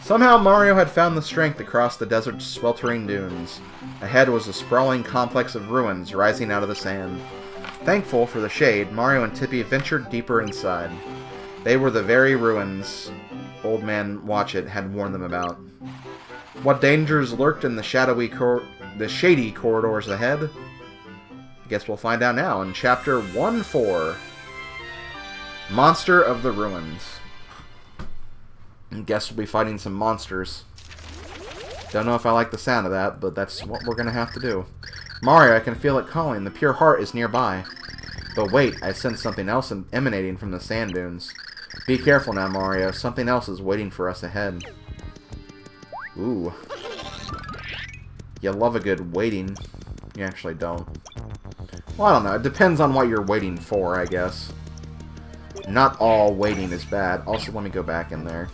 Somehow Mario had found the strength to cross the desert's sweltering dunes. Ahead was a sprawling complex of ruins rising out of the sand. Thankful for the shade, Mario and Tippy ventured deeper inside. They were the very ruins Old Man Watchit had warned them about. What dangers lurked in the shady corridors ahead? I guess we'll find out now in Chapter 1-4. Monster of the Ruins. I guess we'll be fighting some monsters. Don't know if I like the sound of that, but that's what we're going to have to do. Mario, I can feel it calling. The pure heart is nearby. But wait, I sense something else emanating from the sand dunes. Be careful now, Mario. Something else is waiting for us ahead. Ooh. You love a good waiting. You actually don't. Well, I don't know. It depends on what you're waiting for, I guess. Not all waiting is bad. Also, let me go back in there.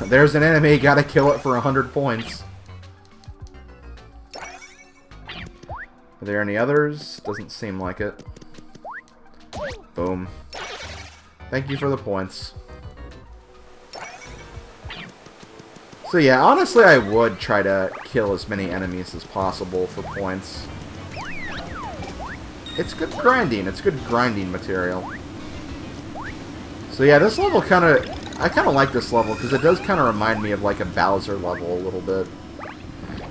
There's an enemy. Gotta kill it for 100 points. Are there any others? Doesn't seem like it. Boom. Thank you for the points. So yeah, honestly I would try to kill as many enemies as possible for points. It's good grinding. It's good grinding material. So yeah, this level I kind of like this level because it does kind of remind me of like a Bowser level a little bit.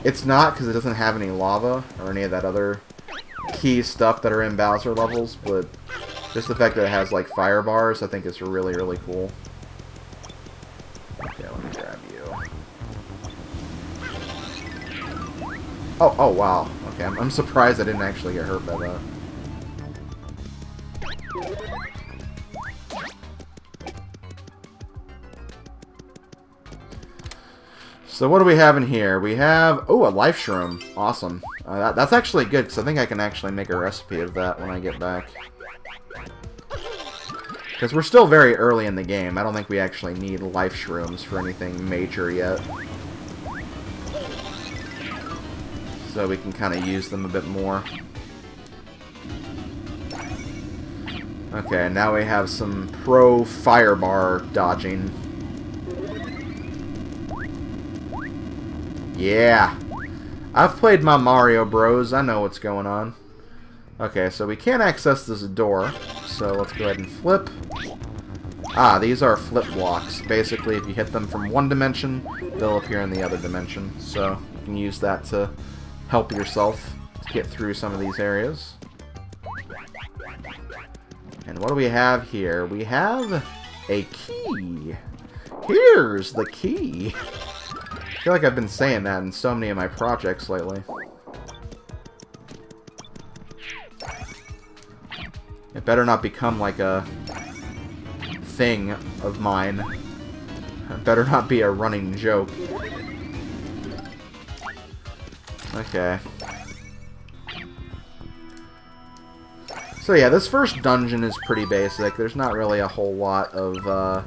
It's not because it doesn't have any lava or any of that other key stuff that are in Bowser levels, but just the fact that it has like fire bars I think is really, really cool. Okay, let me grab you. Oh wow. Okay, I'm surprised I didn't actually get hurt by that. So what do we have in here? We have... Oh, a life shroom. Awesome. That's actually good, because I think I can actually make a recipe of that when I get back. Because we're still very early in the game. I don't think we actually need life shrooms for anything major yet. So we can kind of use them a bit more. Okay, now we have some pro firebar dodging. Yeah! I've played my Mario Bros. I know what's going on. Okay, so we can't access this door. So let's go ahead and flip. Ah, these are flip blocks. Basically, if you hit them from one dimension, they'll appear in the other dimension. So you can use that to help yourself to get through some of these areas. And what do we have here? We have a key. Here's the key. I feel like I've been saying that in so many of my projects lately. It better not become like a thing of mine. It better not be a running joke. Okay. So yeah, this first dungeon is pretty basic. There's not really a whole lot of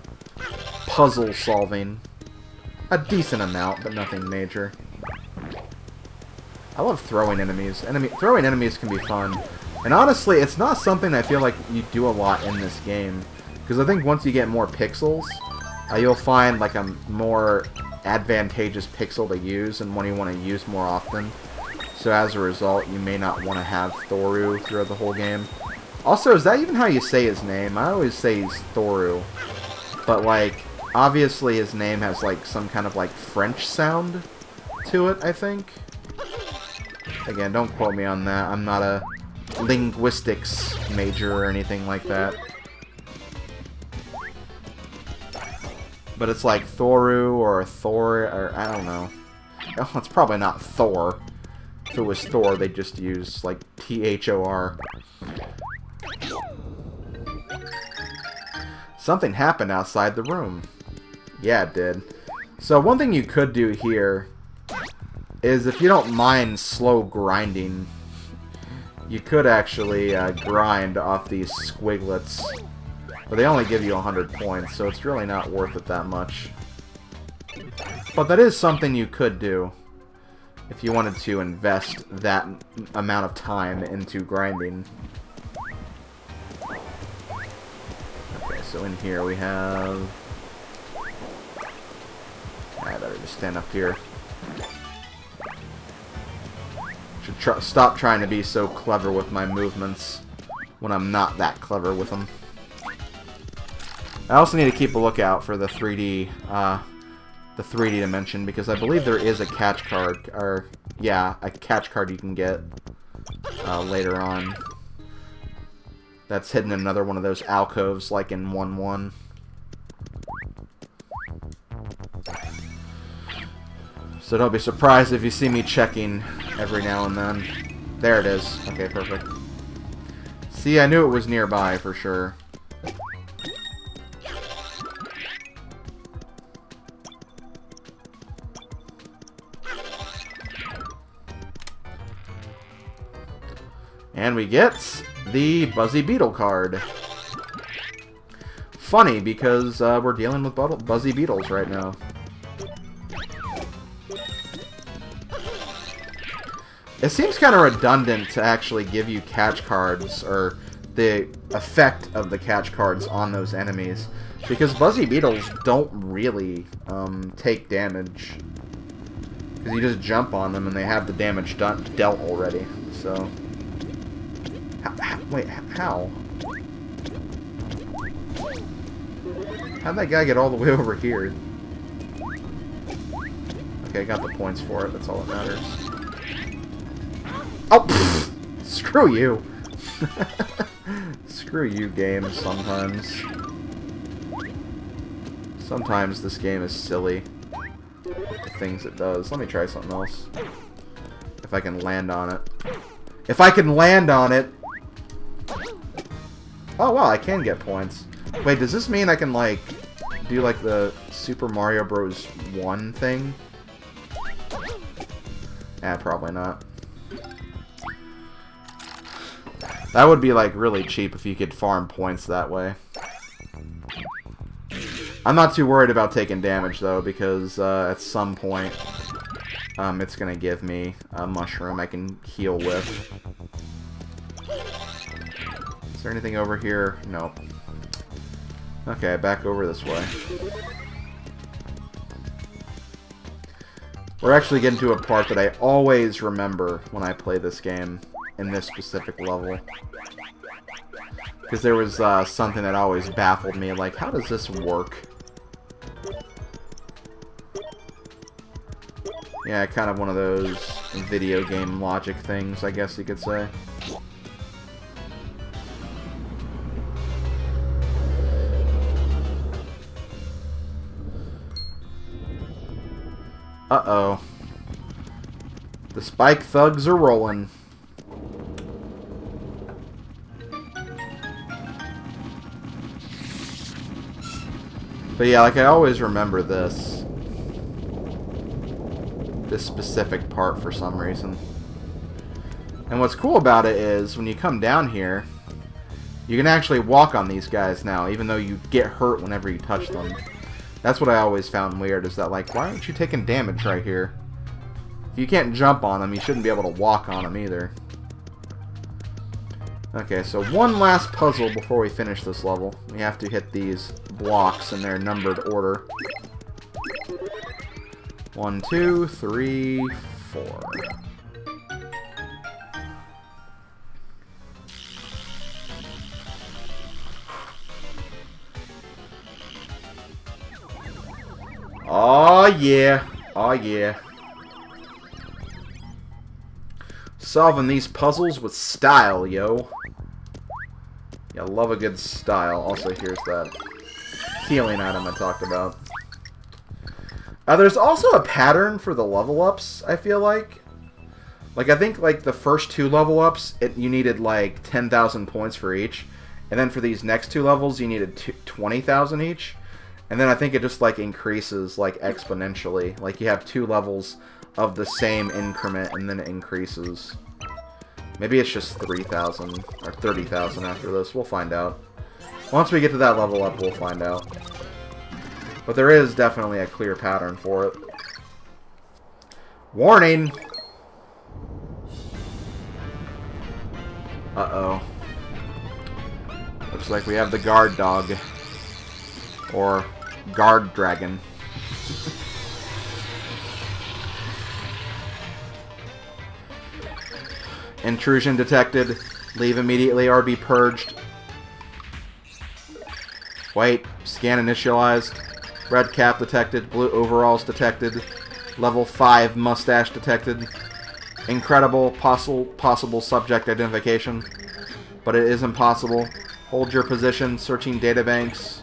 puzzle solving. A decent amount, but nothing major. I love throwing enemies. Throwing enemies can be fun. And honestly, it's not something I feel like you do a lot in this game. Because I think once you get more pixels, you'll find like a more advantageous pixel to use and one you want to use more often. So as a result, you may not want to have Thoru throughout the whole game. Also, is that even how you say his name? I always say he's Thoru. But like, obviously his name has like some kind of like French sound to it, I think. Again, don't quote me on that. I'm not a linguistics major or anything like that. But it's like Thoru or Thor, or I don't know. Oh, it's probably not Thor. If it was Thor, they'd just use like Thor. Something happened outside the room. Yeah, it did. So one thing you could do here is if you don't mind slow grinding, you could actually grind off these squiglets. But they only give you 100 points, so it's really not worth it that much. But that is something you could do if you wanted to invest that amount of time into grinding. Okay, so in here we have... just stand up here. Should stop trying to be so clever with my movements when I'm not that clever with them. I also need to keep a lookout for the 3D dimension, because I believe there is a catch card, or yeah, a catch card you can get later on. That's hidden in another one of those alcoves, like in 1-1. So don't be surprised if you see me checking every now and then. There it is. Okay, perfect. See, I knew it was nearby for sure. And we get the Buzzy Beetle card. Funny, because we're dealing with Buzzy Beetles right now. It seems kind of redundant to actually give you catch cards, or the effect of the catch cards on those enemies, because Buzzy Beetles don't really take damage. Because you just jump on them and they have the damage dealt already. So, wait, how? How'd that guy get all the way over here? Okay, I got the points for it. That's all that matters. Oh, pfft, screw you. Screw you, game, sometimes. Sometimes this game is silly. The things it does. Let me try something else. If I can land on it. If I can land on it! Oh, wow, I can get points. Wait, does this mean I can, like, do, like, the Super Mario Bros. 1 thing? Eh, probably not. That would be, like, really cheap if you could farm points that way. I'm not too worried about taking damage, though, because at some point it's going to give me a mushroom I can heal with. Is there anything over here? Nope. Okay, back over this way. We're actually getting to a part that I always remember when I play this game in this specific level. Because there was something that always baffled me, like, how does this work? Yeah, kind of one of those video game logic things, I guess you could say. Uh-oh. The spike thugs are rolling. But yeah, like, I always remember this specific part for some reason. And what's cool about it is, when you come down here, you can actually walk on these guys now, even though you get hurt whenever you touch them. That's what I always found weird, is that, like, why aren't you taking damage right here? If you can't jump on them, you shouldn't be able to walk on them either. Okay, so one last puzzle before we finish this level. We have to hit these blocks in their numbered order. 1, 2, 3, 4. Oh yeah. Oh yeah. Solving these puzzles with style, yo. Yeah, love a good style. Also, here's that healing item I talked about. There's also a pattern for the level ups, I feel like. Like, I think, like, the first 2 level ups, you needed, like, 10,000 points for each. And then for these next 2 levels, you needed 20,000 each. And then I think it just, like, increases, like, exponentially. Like, you have 2 levels of the same increment, and then it increases. Maybe it's just 3,000 or 30,000 after this. We'll find out. Once we get to that level up, we'll find out. But there is definitely a clear pattern for it. Warning! Uh-oh. Looks like we have the guard dog. Or guard dragon. Intrusion detected. Leave immediately or be purged. Wait. Scan initialized. Red cap detected. Blue overalls detected. Level 5 mustache detected. Incredible possible subject identification. But it is impossible. Hold your position. Searching databanks.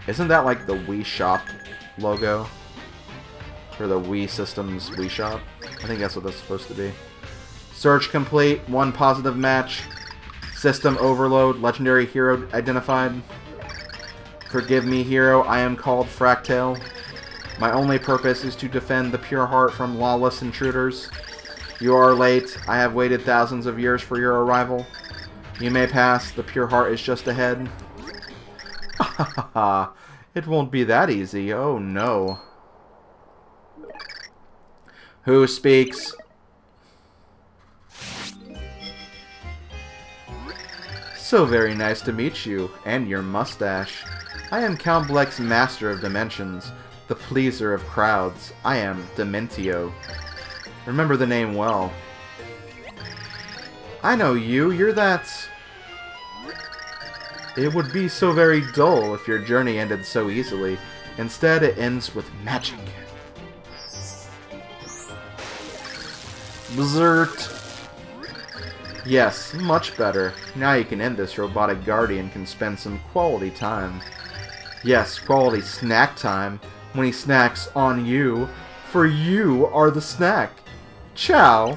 Isn't that like the Wii Shop logo? For the Wii Systems Wii Shop? I think that's what that's supposed to be. Search complete. 1 positive match. System overload. Legendary hero identified. Forgive me, hero. I am called Fracked. My only purpose is to defend the pure heart from lawless intruders. You are late. I have waited thousands of years for your arrival. You may pass. The pure heart is just ahead. It won't be that easy. Oh no. Who speaks? So very nice to meet you, and your mustache. I am Count Bleck's master of dimensions, the pleaser of crowds. I am Dementio. Remember the name well. I know you. You're that... It would be so very dull if your journey ended so easily. Instead, it ends with magic. Bzzzt. Yes, much better. Now you can end this. Robotic Guardian can spend some quality time. Yes, quality snack time. When he snacks on you. For you are the snack. Ciao.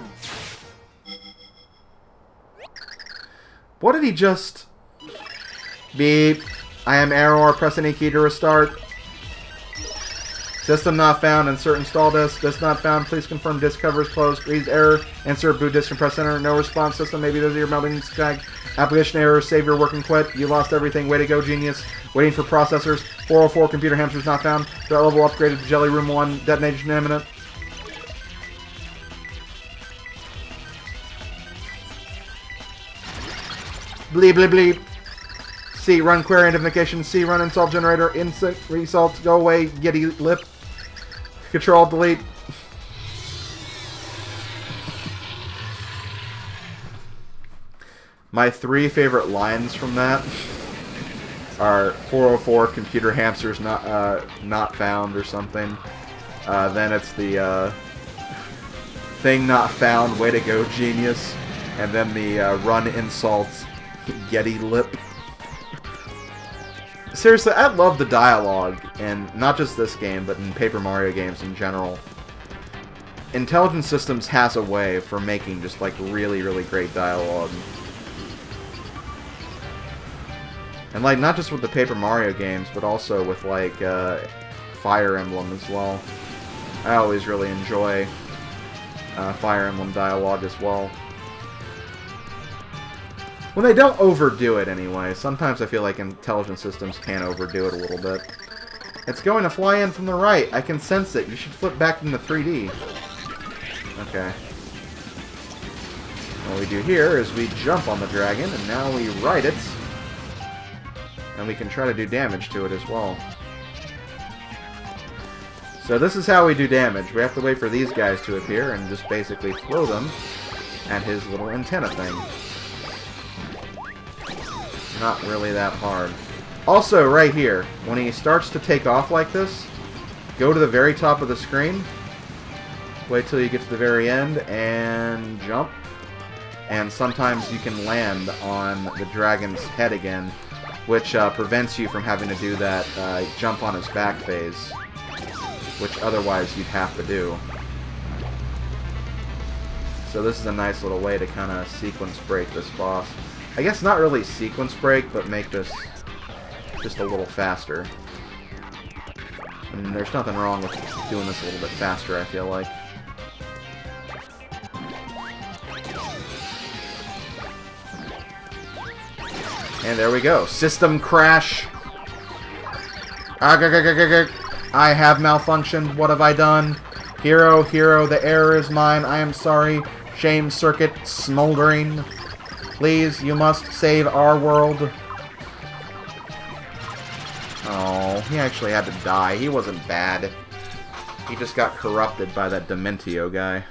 What did he just... Beep. I am error. Press any key to restart. System not found. Insert install disk. Disk not found. Please confirm disk cover is closed. Read error. Insert boot disk and press enter. No response. System maybe those are your melding tag. Application error. Save your work and quit. You lost everything. Way to go, genius. Waiting for processors. 404 computer hamsters not found. Threat level upgraded to Jelly Room 1. Detonation imminent. Bleep bleep bleep. C, run query identification. C, run install generator. Insert result. Go away. Yeti lip. Control delete. My 3 favorite lines from that are 404 computer hamsters not found or something. Then it's the thing not found. Way to go, genius. And then the run insults. Yeti lip. Seriously, I love the dialogue, and not just this game, but in Paper Mario games in general. Intelligent Systems has a way for making just like really, really great dialogue. And like not just with the Paper Mario games, but also with like Fire Emblem as well. I always really enjoy Fire Emblem dialogue as well. When they don't overdo it, anyway. Sometimes I feel like Intelligent Systems can overdo it a little bit. It's going to fly in from the right. I can sense it. You should flip back into 3D. Okay. What we do here is we jump on the dragon, and now we ride it. And we can try to do damage to it as well. So this is how we do damage. We have to wait for these guys to appear and just basically throw them at his little antenna thing. Not really that hard. Also, right here, when he starts to take off like this, go to the very top of the screen, wait till you get to the very end, and jump. And sometimes you can land on the dragon's head again, which prevents you from having to do that jump on his back phase, which otherwise you'd have to do. So this is a nice little way to kind of sequence break this boss. I guess not really sequence break, but make this just a little faster. And there's nothing wrong with doing this a little bit faster, I feel like. And there we go. System crash. I have malfunctioned. What have I done? Hero, the error is mine. I am sorry. Shame circuit smoldering. Please, you must save our world. Oh, he actually had to die. He wasn't bad. He just got corrupted by that Dementio guy.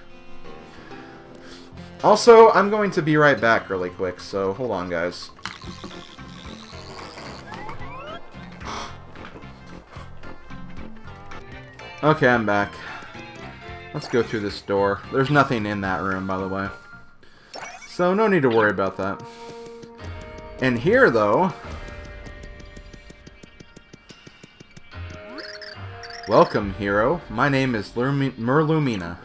Also, I'm going to be right back really quick, so hold on, guys. Okay, I'm back. Let's go through this door. There's nothing in that room, by the way. So, no need to worry about that. And here, though... Welcome, hero. My name is Merlumina.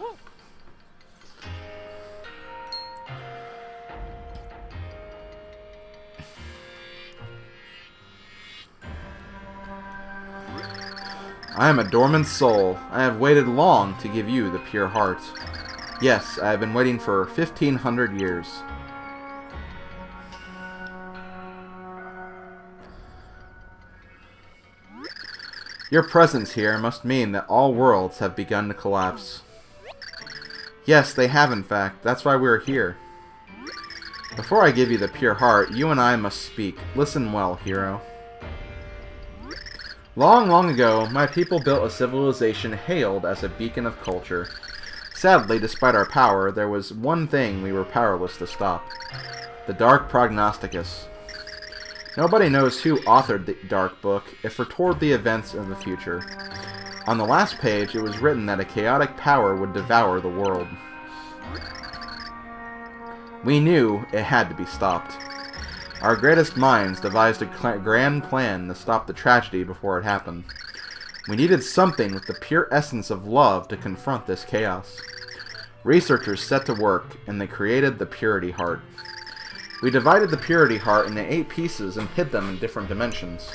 I am a dormant soul. I have waited long to give you the pure heart. Yes, I have been waiting for 1,500 years. Your presence here must mean that all worlds have begun to collapse. Yes, they have in fact. That's why we are here. Before I give you the pure heart, you and I must speak. Listen well, hero. Long, long ago, my people built a civilization hailed as a beacon of culture. Sadly, despite our power, there was one thing we were powerless to stop. The Dark Prognosticus. Nobody knows who authored the Dark Book. It foretold the events of the future. On the last page, it was written that a chaotic power would devour the world. We knew it had to be stopped. Our greatest minds devised a grand plan to stop the tragedy before it happened. We needed something with the pure essence of love to confront this chaos. Researchers set to work, and they created the Purity Heart. We divided the Purity Heart into 8 pieces and hid them in different dimensions.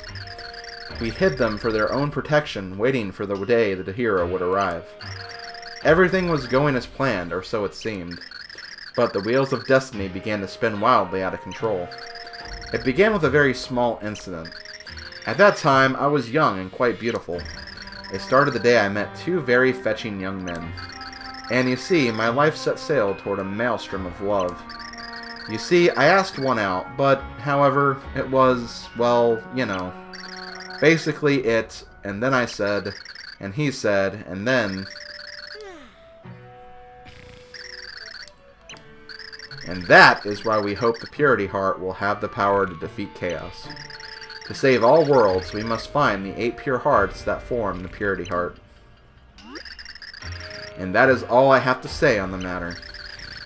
We hid them for their own protection, waiting for the day that the hero would arrive. Everything was going as planned, or so it seemed. But the wheels of destiny began to spin wildly out of control. It began with a very small incident. At that time, I was young and quite beautiful. It started the day I met 2 very fetching young men. And you see, my life set sail toward a maelstrom of love. You see, I asked one out, but, however, it was, well, you know. Basically it, and then I said, and he said, and then... And that is why we hope the Purity Heart will have the power to defeat chaos. To save all worlds, we must find the 8 pure hearts that form the Purity Heart. And that is all I have to say on the matter.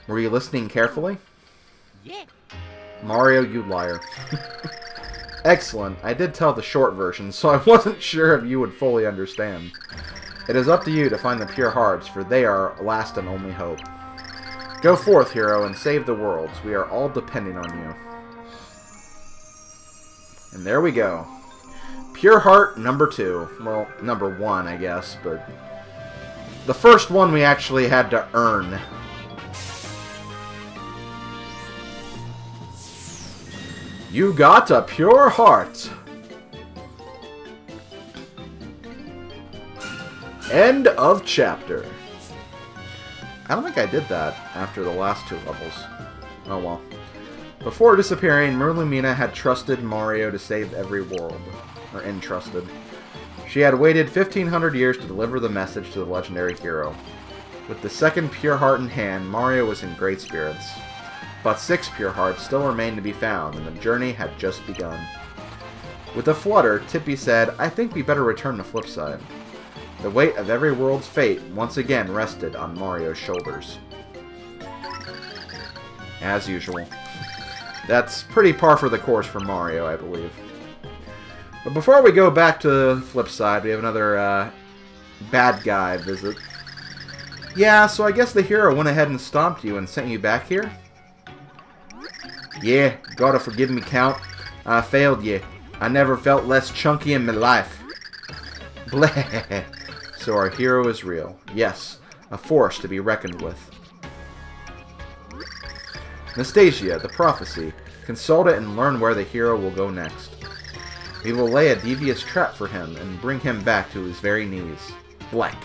Were you listening carefully? Yeah. Mario, you liar. Excellent. I did tell the short version, so I wasn't sure if you would fully understand. It is up to you to find the pure hearts, for they are our last and only hope. Go forth, hero, and save the worlds. We are all depending on you. And there we go. Pure Heart number 2. Well, number 1, I guess, but... the first one we actually had to earn. You got a pure heart. End of chapter. I don't think I did that after the last 2 levels. Oh well. Before disappearing, Merlumina had trusted Mario to save every world. Or entrusted. She had waited 1,500 years to deliver the message to the legendary hero. With the second pure heart in hand, Mario was in great spirits. But 6 pure hearts still remained to be found, and the journey had just begun. With a flutter, Tippy said, I think we better return to Flipside. The weight of every world's fate once again rested on Mario's shoulders. As usual. That's pretty par for the course for Mario, I believe. But before we go back to the Flipside, we have another bad guy visit. Yeah, so I guess the hero went ahead and stomped you and sent you back here? Yeah, gotta forgive me, Count. I failed you. I never felt less chunky in my life. Bleh. So our hero is real. Yes, a force to be reckoned with. Nastasia, the prophecy. Consult it and learn where the hero will go next. We will lay a devious trap for him and bring him back to his very knees. Blank.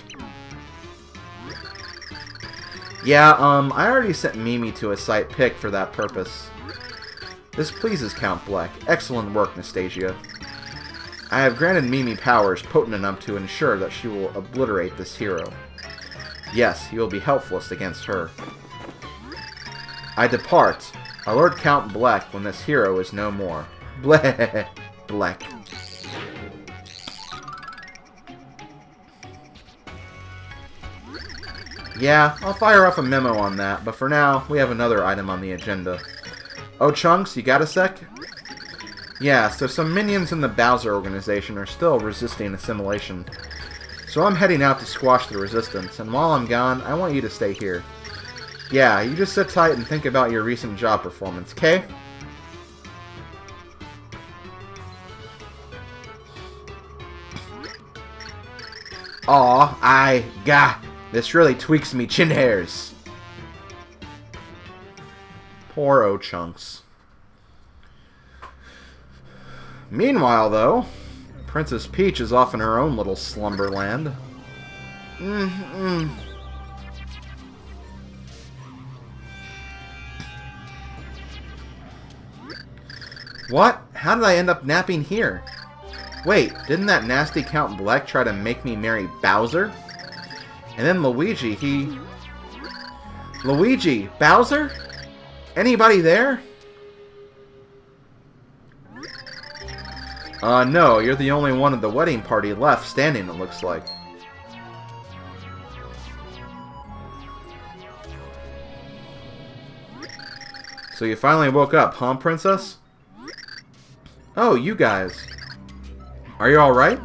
Yeah, I already sent Mimi to a site picked for that purpose. This pleases Count Bleck. Excellent work, Nastasia. I have granted Mimi powers potent enough to ensure that she will obliterate this hero. Yes, he will be helpless against her. I depart. Alert Count Bleck when this hero is no more. Bleh. Bleck. Yeah, I'll fire off a memo on that, but for now, we have another item on the agenda. Oh, Chunks, you got a sec? Yeah, so some minions in the Bowser organization are still resisting assimilation. So I'm heading out to squash the resistance, and while I'm gone, I want you to stay here. Yeah, you just sit tight and think about your recent job performance, okay? Aw, this really tweaks me chin hairs. Poor O-Chunks. Meanwhile, though, Princess Peach is off in her own little slumberland. What? How did I end up napping here? Wait, didn't that nasty Count Bleck try to make me marry Bowser? And then Luigi, Luigi! Bowser? Anybody there? No, you're the only one at the wedding party left standing, it looks like. So you finally woke up, huh, Princess? Oh, you guys. Are you alright?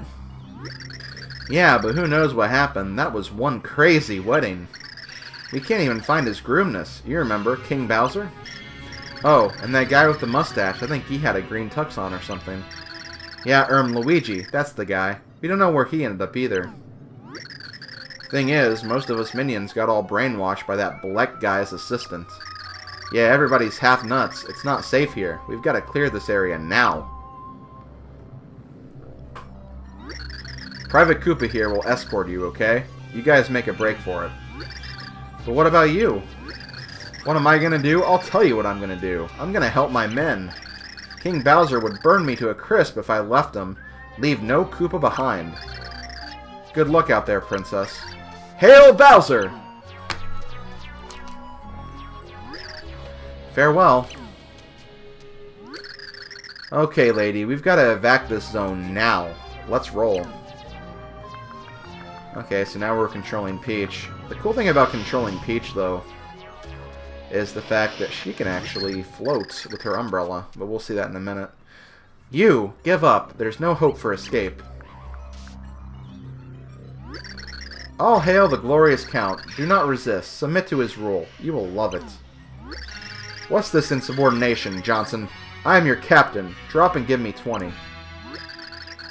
Yeah, but who knows what happened. That was one crazy wedding. We can't even find his groomness. You remember, King Bowser? Oh, and that guy with the mustache, I think he had a green tux on or something. Yeah, Luigi, that's the guy. We don't know where he ended up either. Thing is, most of us minions got all brainwashed by that Bleck guy's assistant. Yeah, everybody's half nuts. It's not safe here. We've got to clear this area now. Private Koopa here will escort you, okay? You guys make a break for it. But what about you? What am I gonna do? I'll tell you what I'm gonna do. I'm gonna help my men. King Bowser would burn me to a crisp if I left him. Leave no Koopa behind. Good luck out there, Princess. Hail Bowser! Farewell. Okay, lady, we've got to evac this zone now. Let's roll. Okay, so now we're controlling Peach. The cool thing about controlling Peach, though, is the fact that she can actually float with her umbrella. But we'll see that in a minute. You! Give up. There's no hope for escape. All hail the glorious Count. Do not resist. Submit to his rule. You will love it. What's this insubordination, Johnson? I am your captain. Drop and give me 20.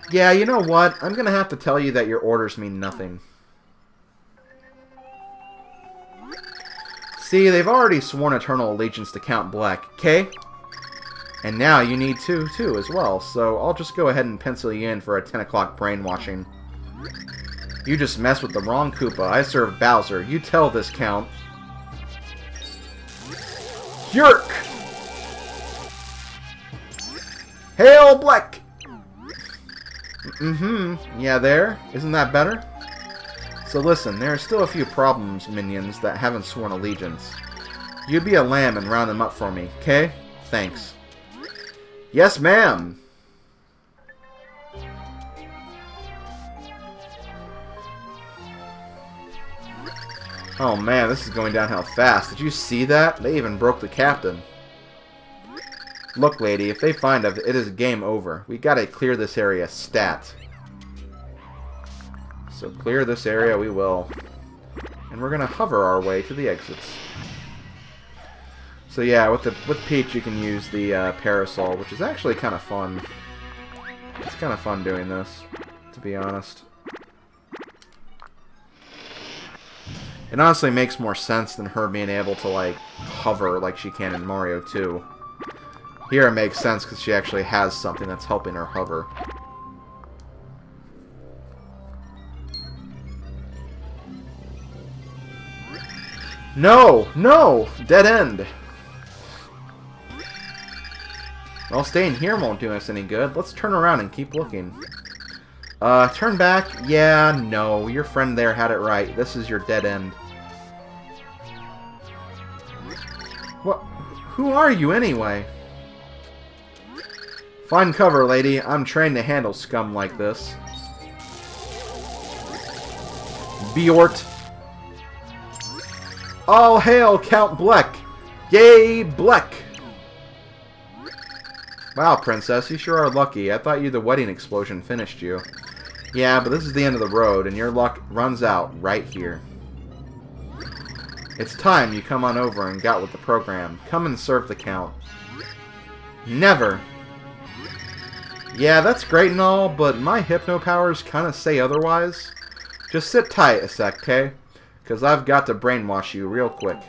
Yeah, you know what? I'm gonna have to tell you that your orders mean nothing. See, they've already sworn eternal allegiance to Count Bleck, okay? And now you need to, too, as well, so I'll just go ahead and pencil you in for a 10 o'clock brainwashing. You just messed with the wrong Koopa. I serve Bowser. You tell this Count. Yerk! Hail Bleck! Yeah, there? Isn't that better? So listen, there are still a few problems, minions, that haven't sworn allegiance. You be a lamb and round them up for me, okay? Thanks. Yes, ma'am! Oh man, this is going downhill fast. Did you see that? They even broke the captain. Look, lady, if they find us, it is game over. We gotta clear this area stat. So clear this area we will. And we're gonna hover our way to the exits. So yeah, with Peach you can use the parasol, which is actually kind of fun. It's kind of fun doing this, to be honest. It honestly makes more sense than her being able to, like, hover like she can in Mario 2. Here it makes sense because she actually has something that's helping her hover. No! No! Dead end! Well, staying here won't do us any good. Let's turn around and keep looking. Turn back? Yeah, no. Your friend there had it right. This is your dead end. What? Who are you, anyway? Find cover, lady. I'm trained to handle scum like this. Bjort. All hail, Count Bleck! Yay, Bleck! Wow, Princess, you sure are lucky. I thought the wedding explosion finished you. Yeah, but this is the end of the road, and your luck runs out right here. It's time you come on over and got with the program. Come and serve the Count. Never! Yeah, that's great and all, but my hypno powers kind of say otherwise. Just sit tight a sec, okay? Because I've got to brainwash you real quick.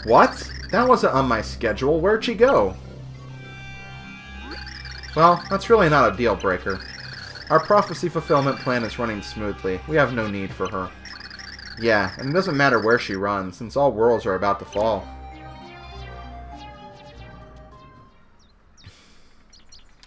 What? That wasn't on my schedule. Where'd she go? Well, that's really not a deal breaker. Our prophecy fulfillment plan is running smoothly. We have no need for her. Yeah, and it doesn't matter where she runs, since all worlds are about to fall.